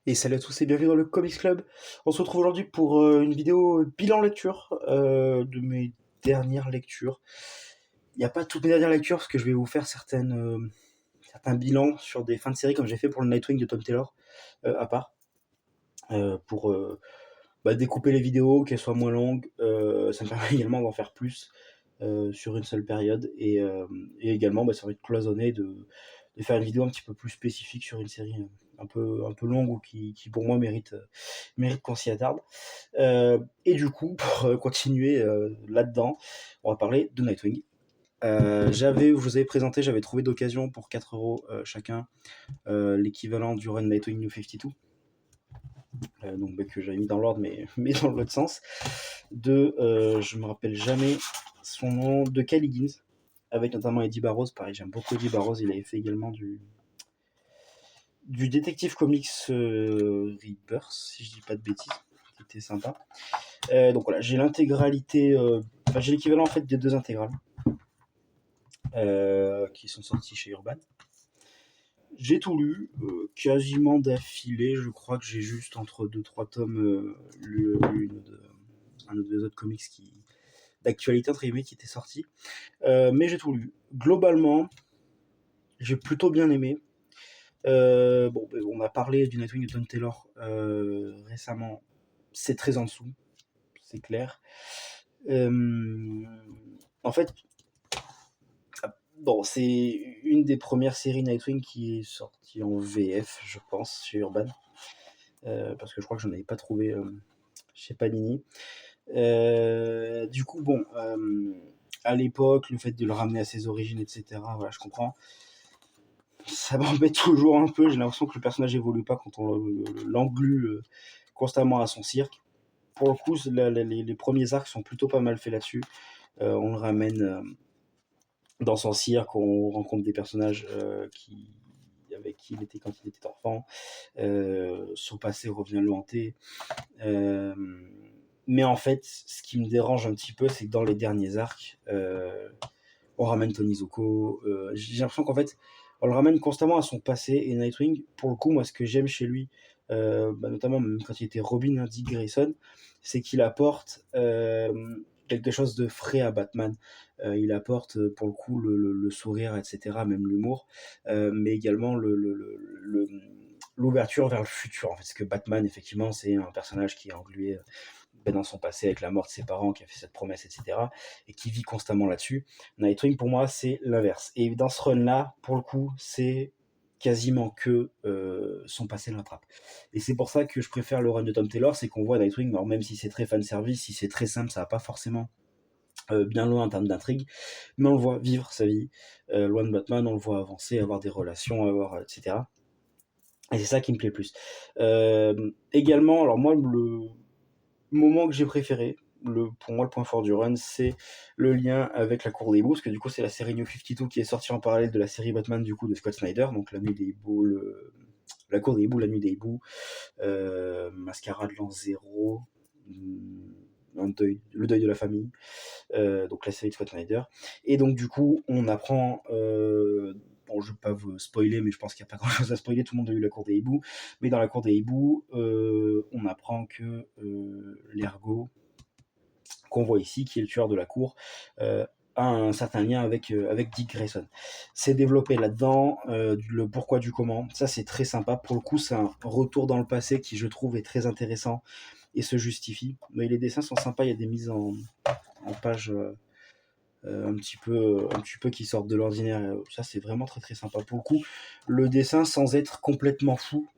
Et salut à tous et bienvenue dans le Comics Club. On se retrouve aujourd'hui pour une vidéo bilan lecture de mes dernières lectures. Il n'y a pas toutes mes dernières lectures parce que je vais vous faire certains bilans sur des fins de série comme j'ai fait pour le Nightwing de Tom Taylor à part. Pour découper les vidéos, qu'elles soient moins longues. Ça me permet également d'en faire plus sur une seule période. Et également ça va être cloisonné de faire une vidéo un petit peu plus spécifique sur une série un peu longue ou qui pour moi mérite qu'on s'y attarde. Et du coup, pour continuer là-dedans, on va parler de Nightwing. Je vous avais présenté, j'avais trouvé d'occasion pour 4€ chacun l'équivalent du run Nightwing New 52. Que j'avais mis dans l'ordre, mais dans l'autre sens. Je me rappelle jamais son nom, de Kyle Higgins, avec notamment Eddie Barrows. Pareil, j'aime beaucoup Eddie Barrows, il avait fait également du Detective Comics Rebirth, si je dis pas de bêtises, qui était sympa. Donc voilà, j'ai l'intégralité, j'ai l'équivalent en fait des deux intégrales qui sont sorties chez Urban. J'ai tout lu, quasiment d'affilée. Je crois que j'ai juste entre 2-3 tomes lu un ou deux autres comics d'actualité entre guillemets qui étaient sortis. Mais j'ai tout lu. Globalement, j'ai plutôt bien aimé. On a parlé du Nightwing de Tom Taylor récemment. C'est très en dessous, c'est clair. En fait, c'est une des premières séries Nightwing qui est sortie en VF, je pense, chez Urban. Parce que je crois que j'en avais pas trouvé chez Panini. Du coup, à l'époque, le fait de le ramener à ses origines, etc., voilà, je comprends. Ça m'embête toujours un peu, j'ai l'impression que le personnage évolue pas quand on l'englue constamment à son cirque. Pour le coup, les premiers arcs sont plutôt pas mal faits là-dessus. On le ramène dans son cirque, on rencontre des personnages avec qui il était quand il était enfant. Son passé revient le hanter. Mais en fait, ce qui me dérange un petit peu, c'est que dans les derniers arcs, on ramène Tony Zuko. J'ai l'impression qu'en fait, on le ramène constamment à son passé. Et Nightwing, pour le coup, moi, ce que j'aime chez lui, notamment même quand il était Robin Dick Grayson, c'est qu'il apporte quelque chose de frais à Batman. Il apporte, pour le coup, le sourire, etc., même l'humour, mais également l'ouverture vers le futur. En fait, parce que Batman, effectivement, c'est un personnage qui est englué dans son passé avec la mort de ses parents, qui a fait cette promesse, etc., et qui vit constamment là-dessus. Nightwing, pour moi, c'est l'inverse. Et dans ce run-là, pour le coup, c'est quasiment que son passé l'attrape. Et c'est pour ça que je préfère le run de Tom Taylor, c'est qu'on voit Nightwing, alors même si c'est très fanservice, si c'est très simple, ça va pas forcément bien loin en termes d'intrigue, mais on le voit vivre sa vie, loin de Batman, on le voit avancer, avoir des relations, etc. Et c'est ça qui me plaît plus. Également, alors moi, le moment que j'ai préféré, pour moi le point fort du run, c'est le lien avec la Cour des Hiboux, parce que du coup c'est la série New 52 qui est sortie en parallèle de la série Batman du coup de Scott Snyder, donc la nuit des hiboux, la Cour des Hiboux, la nuit des hiboux, Mascarade l'an 0, le deuil de la famille, donc la série de Scott Snyder. Et donc du coup on apprend je ne vais pas vous spoiler, mais je pense qu'il n'y a pas grand chose à spoiler, tout le monde a eu la Cour des Hiboux, mais dans la Cour des Hiboux, on apprend que l'ergot qu'on voit ici, qui est le tueur de la cour, a un certain lien avec Dick Grayson. C'est développé là-dedans, le pourquoi du comment, ça c'est très sympa, pour le coup c'est un retour dans le passé qui je trouve est très intéressant et se justifie, mais les dessins sont sympas, il y a des mises en page un petit peu qui sortent de l'ordinaire, ça c'est vraiment très très sympa. Pour le coup, le dessin sans être complètement fou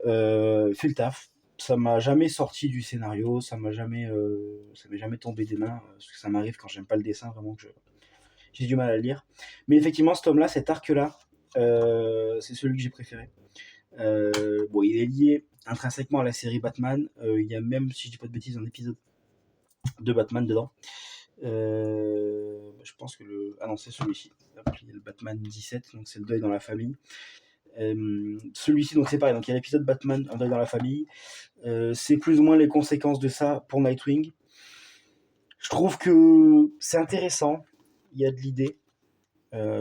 fait le taf. Ça m'a jamais sorti du scénario, ça m'est jamais tombé des mains, parce que ça m'arrive quand j'aime pas le dessin, vraiment que j'ai du mal à le lire. Mais effectivement, ce tome-là, cet arc-là, c'est celui que j'ai préféré. Il est lié intrinsèquement à la série Batman. Il y a même, si je dis pas de bêtises, un épisode de Batman dedans. Je pense que c'est celui-ci. Il y a le Batman 17, donc c'est le deuil dans la famille. Celui-ci, donc c'est pareil, donc il y a l'épisode Batman, un deuil dans la famille. C'est plus ou moins les conséquences de ça pour Nightwing. Je trouve que c'est intéressant, il y a de l'idée.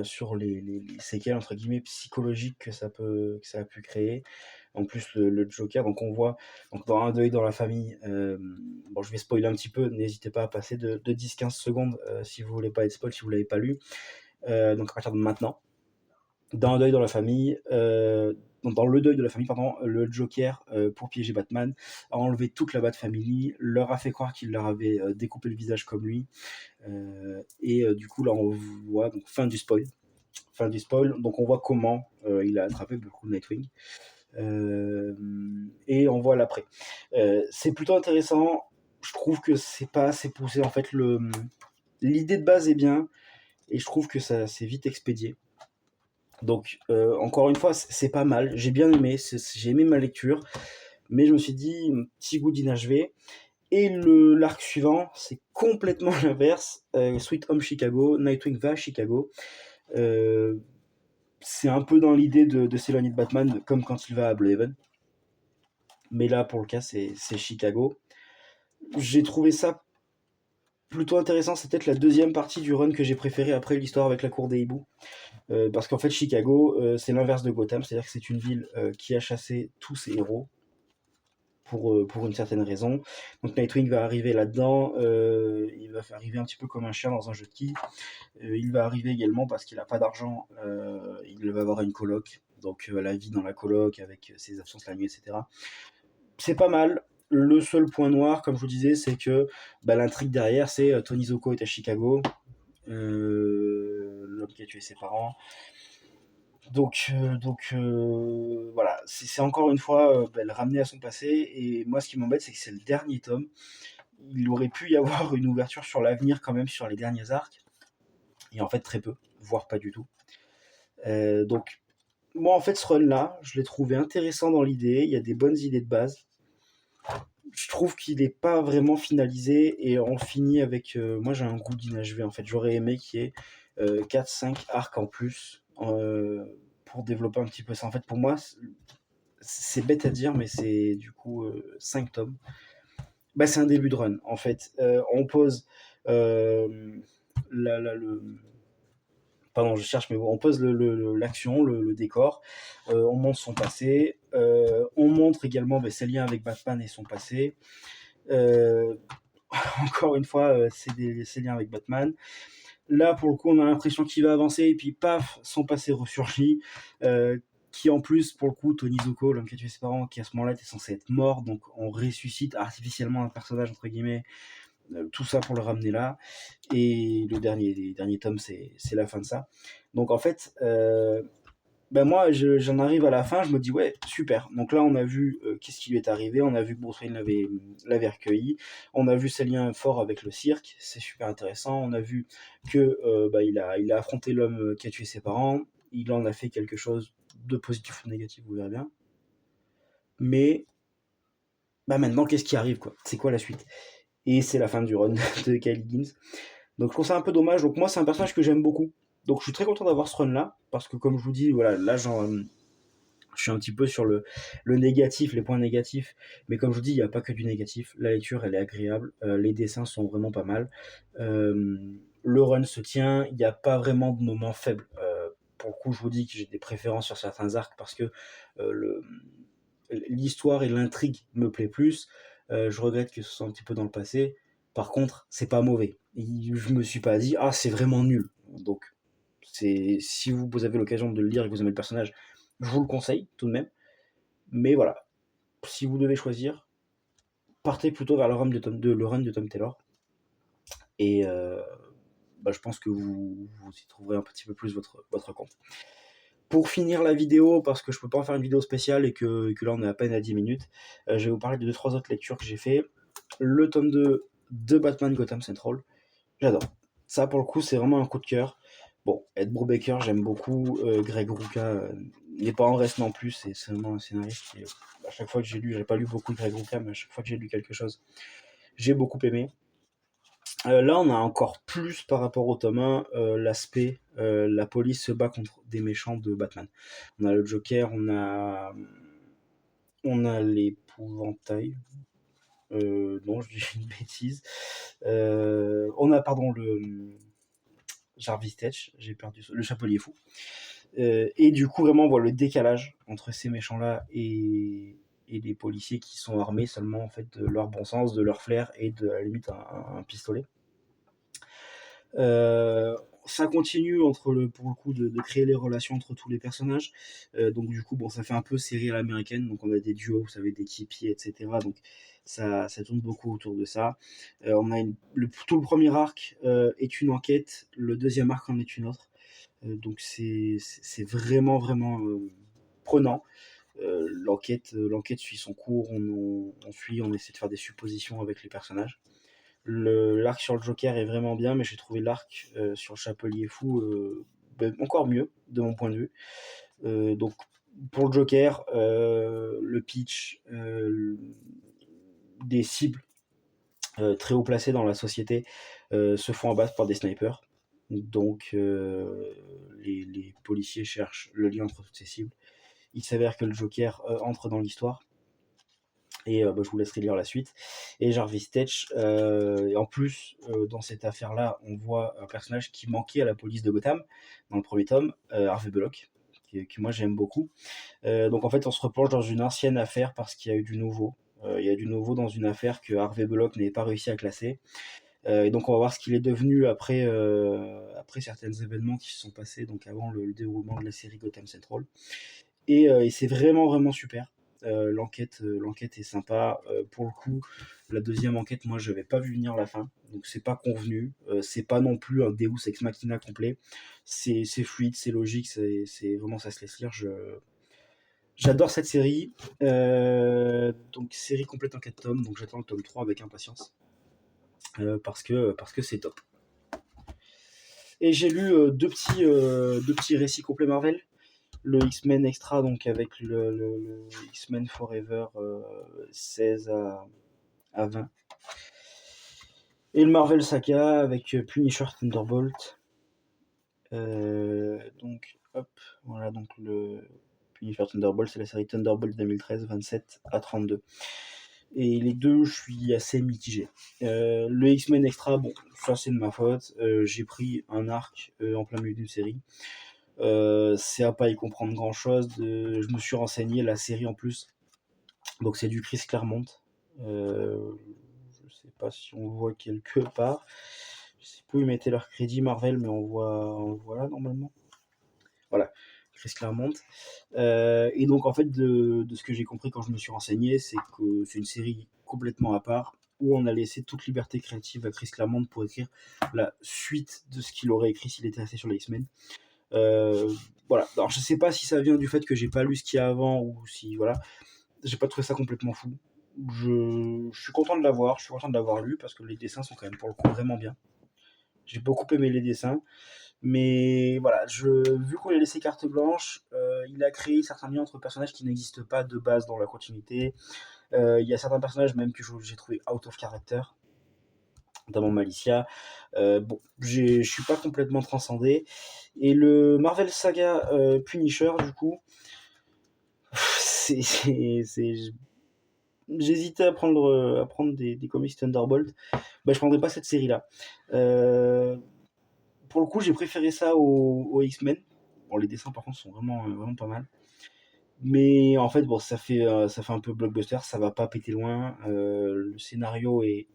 sur les «séquelles» entre guillemets psychologiques que ça a pu créer. En plus le Joker, donc on voit donc dans Un deuil dans la famille, bon je vais spoiler un petit peu, n'hésitez pas à passer de 10-15 secondes, si vous voulez pas être spoil, si vous l'avez pas lu. Donc à partir de maintenant. Dans Un deuil dans la famille, dans Le deuil de la famille pardon, le Joker, pour piéger Batman, a enlevé toute la Bat Family, leur a fait croire qu'il leur avait, découpé le visage comme lui, du coup là on voit donc fin du spoil, donc on voit comment, il a attrapé du coup Nightwing, et on voit l'après. C'est plutôt intéressant, je trouve que c'est pas assez poussé en fait l'idée de base est bien et je trouve que ça c'est vite expédié. Donc, encore une fois, c'est pas mal. J'ai bien aimé, j'ai aimé ma lecture, mais je me suis dit, un petit goût d'inachevé. Et l'arc suivant, c'est complètement l'inverse. Sweet Home Chicago, Nightwing va à Chicago. Euh, c'est un peu dans l'idée de s'éloigner de Batman, comme quand il va à Blue Haven. Mais là, pour le cas, c'est Chicago. J'ai trouvé ça plutôt intéressant. C'est peut-être la deuxième partie du run que j'ai préféré après l'histoire avec la cour des hiboux. Parce qu'en fait, Chicago, c'est l'inverse de Gotham, c'est-à-dire que c'est une ville qui a chassé tous ses héros pour une certaine raison. Donc Nightwing va arriver là-dedans, il va arriver un petit peu comme un chien dans un jeu de quilles. Il va arriver également parce qu'il n'a pas d'argent, il va avoir une coloc, donc la vie dans la coloc avec ses absences la nuit, etc. C'est pas mal. Le seul point noir, comme je vous disais, c'est que l'intrigue derrière, c'est Tony Zucco est à Chicago, l'homme qui a tué ses parents. Donc voilà, c'est encore une fois le ramener à son passé. Et moi, ce qui m'embête, c'est que c'est le dernier tome. Il aurait pu y avoir une ouverture sur l'avenir quand même sur les derniers arcs. Et en fait, très peu, voire pas du tout. Donc, moi, en fait, ce run-là, je l'ai trouvé intéressant dans l'idée. Il y a des bonnes idées de base. Je trouve qu'il n'est pas vraiment finalisé et on finit avec. Moi, j'ai un goût d'inachevé. En fait, j'aurais aimé qu'il y ait 4-5 arcs en plus pour développer un petit peu ça. En fait, pour moi, c'est bête à dire, mais c'est du coup 5 tomes. C'est un début de run. En fait, on pose le. Pardon, je cherche, mais bon, on pose l'action, le décor, on montre son passé, on montre également ses liens avec Batman et son passé. Encore une fois, ses liens avec Batman. Là, pour le coup, on a l'impression qu'il va avancer, et puis paf, son passé ressurgit. Qui en plus, pour le coup, Tony Zucco, l'homme qui a tué ses parents, qui à ce moment-là était censé être mort, donc on ressuscite artificiellement un personnage, entre guillemets, tout ça pour le ramener là. Et le dernier tome, c'est la fin de ça. Donc en fait, moi, j'en arrive à la fin, je me dis, ouais, super. Donc là, on a vu qu'est-ce qui lui est arrivé, on a vu que Bruce Wayne l'avait recueilli, on a vu ses liens forts avec le cirque, c'est super intéressant. On a vu que il a affronté l'homme qui a tué ses parents, il en a fait quelque chose de positif ou négatif, vous verrez bien. Mais maintenant, qu'est-ce qui arrive, quoi? C'est quoi la suite? Et c'est la fin du run de Kyle Higgins. Donc je trouve ça un peu dommage. Donc moi, c'est un personnage que j'aime beaucoup. Donc je suis très content d'avoir ce run-là, parce que comme je vous dis, voilà, là, je suis un petit peu sur le négatif, les points négatifs. Mais comme je vous dis, il n'y a pas que du négatif. La lecture, elle est agréable. Les dessins sont vraiment pas mal. Le run se tient. Il n'y a pas vraiment de moments faibles. Pour le coup, je vous dis que j'ai des préférences sur certains arcs parce que l'histoire et l'intrigue me plaît plus. Je regrette que ce soit un petit peu dans le passé. Par contre, c'est pas mauvais. Je me suis pas dit, ah, c'est vraiment nul. Donc, si vous avez l'occasion de le lire et que vous aimez le personnage, je vous le conseille tout de même. Mais voilà, si vous devez choisir, partez plutôt vers le run de Tom Taylor. Et je pense que vous y trouverez un petit peu plus votre compte. Pour finir la vidéo, parce que je peux pas en faire une vidéo spéciale et que là on est à peine à 10 minutes, je vais vous parler de 2-3 autres lectures que j'ai fait. Le tome 2 de Batman Gotham Central, j'adore. Ça pour le coup c'est vraiment un coup de cœur. Bon, Ed Brubaker j'aime beaucoup, Greg Rucka n'est pas en reste non plus, c'est seulement un scénariste qui, à chaque fois que j'ai pas lu beaucoup de Greg Rucka, mais à chaque fois que j'ai lu quelque chose, j'ai beaucoup aimé. Là, on a encore plus par rapport au tome 1 l'aspect la police se bat contre des méchants de Batman. On a le Joker, on a l'épouvantail. Non, je dis une bêtise. On a, pardon, Jarvis Tetch, j'ai perdu le Chapelier Fou. Et du coup, vraiment, on voit le décalage entre ces méchants-là et les policiers qui sont armés seulement en fait de leur bon sens, de leur flair et de à la limite un pistolet. Ça continue pour le coup de créer les relations entre tous les personnages. Donc du coup, bon, ça fait un peu série à l'américaine. Donc on a des duos, vous savez, d'équipiers, etc. Donc ça tourne beaucoup autour de ça. On a tout le premier arc est une enquête, le deuxième arc en est une autre. Donc c'est vraiment vraiment prenant. L'enquête suit son cours, on essaie de faire des suppositions avec les personnages. L'arc sur le Joker est vraiment bien, mais j'ai trouvé l'arc sur le Chapelier Fou encore mieux, de mon point de vue. Donc, pour le Joker, le pitch, des cibles très haut placées dans la société se font abattre par des snipers. Donc, les policiers cherchent le lien entre toutes ces cibles. Il s'avère que le Joker entre dans l'histoire. Et je vous laisserai lire la suite. Et Jarvis Tetch, en plus, dans cette affaire-là, on voit un personnage qui manquait à la police de Gotham dans le premier tome, Harvey Bullock, que moi j'aime beaucoup. Donc en fait, on se replonge dans une ancienne affaire parce qu'il y a eu du nouveau. Il y a du nouveau dans une affaire que Harvey Bullock n'avait pas réussi à classer. Et donc on va voir ce qu'il est devenu après certains événements qui se sont passés, donc avant le déroulement de la série Gotham Central. Et c'est vraiment vraiment super. L'enquête est sympa. Pour le coup, la deuxième enquête, moi je n'avais pas vu venir la fin, donc c'est pas convenu. C'est pas non plus un Deus Ex Machina complet. C'est fluide, c'est logique, c'est vraiment, ça se laisse lire. J'adore cette série. Donc série complète en 4 tomes, donc j'attends le tome 3 avec impatience. Parce que c'est top. Et j'ai lu deux petits récits complets Marvel. Le X-Men Extra, donc avec le X-Men Forever 16 à 20. Et le Marvel Saga avec Punisher Thunderbolt. Donc, hop, voilà, donc le Punisher Thunderbolt, c'est la série Thunderbolt 2013, 27 à 32. Et les deux, je suis assez mitigé. Le X-Men Extra, bon, ça c'est de ma faute. J'ai pris un arc en plein milieu d'une série. C'est à pas y comprendre grand chose. Je me suis renseigné, la série en plus. Donc c'est du Chris Claremont. Je sais pas si on le voit quelque part. Je sais pas où ils mettaient leur crédit Marvel, mais on voit là normalement. Voilà, Chris Claremont. Et donc en fait, de ce que j'ai compris quand je me suis renseigné, c'est que c'est une série complètement à part où on a laissé toute liberté créative à Chris Claremont pour écrire la suite de ce qu'il aurait écrit s'il était resté sur les X-Men. Voilà. Alors je sais pas si ça vient du fait que j'ai pas lu ce qu'il y a avant ou si voilà, j'ai pas trouvé ça complètement fou. Je suis content de l'avoir, je suis content de l'avoir lu parce que les dessins sont quand même pour le coup vraiment bien. J'ai beaucoup aimé les dessins, mais voilà, vu qu'on lui a laissé carte blanche, il a créé certains liens entre personnages qui n'existent pas de base dans la continuité. Il y a certains personnages même que j'ai trouvé out of character, notamment Malicia. Bon, je suis pas complètement transcendé. Et le Marvel Saga Punisher, du coup, j'hésitais à prendre des comics Thunderbolt. Je prendrais pas cette série-là. Pour le coup, j'ai préféré ça aux X-Men. Bon, les dessins, par contre, sont vraiment pas mal. Mais en fait, bon, ça fait un peu blockbuster, ça va pas péter loin. Le scénario est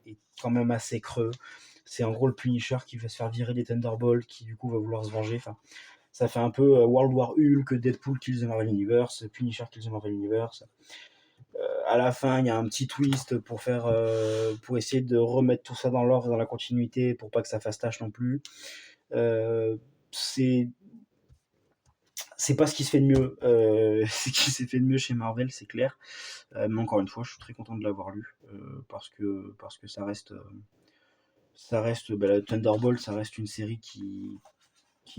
quand même assez creux. C'est en gros le Punisher qui va se faire virer des Thunderbolts, qui du coup va vouloir se venger. Enfin, ça fait un peu World War Hulk, Deadpool kills the Marvel Universe, Punisher kills the Marvel Universe. À la fin, il y a un petit twist pour essayer de remettre tout ça dans l'ordre et dans la continuité, pour pas que ça fasse tâche non plus. C'est pas ce qui se fait de mieux, ce qui s'est fait de mieux chez Marvel, c'est clair. Mais encore une fois, je suis très content de l'avoir lu parce que ça reste la Thunderbolt, ça reste une série qui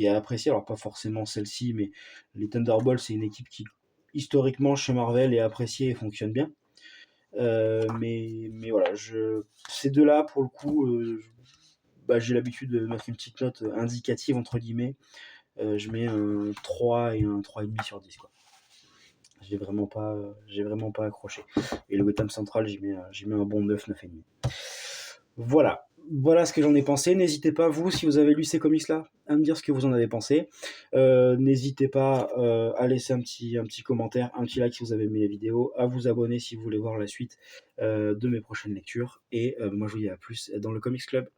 est appréciée. Alors pas forcément celle-ci, mais les Thunderbolts, c'est une équipe qui historiquement chez Marvel est appréciée et fonctionne bien. Mais voilà, ces deux-là, pour le coup, j'ai l'habitude de mettre une petite note indicative, entre guillemets. Je mets un 3 et un 3,5 sur 10, quoi. J'ai vraiment pas accroché. Et le Gotham Central, j'y mets un bon 9, 9,5. Voilà. Voilà ce que j'en ai pensé. N'hésitez pas, vous, si vous avez lu ces comics-là, à me dire ce que vous en avez pensé. N'hésitez pas à laisser un petit commentaire, un petit like si vous avez aimé la vidéo, à vous abonner si vous voulez voir la suite de mes prochaines lectures. Et moi, je vous dis à plus dans le Comics Club.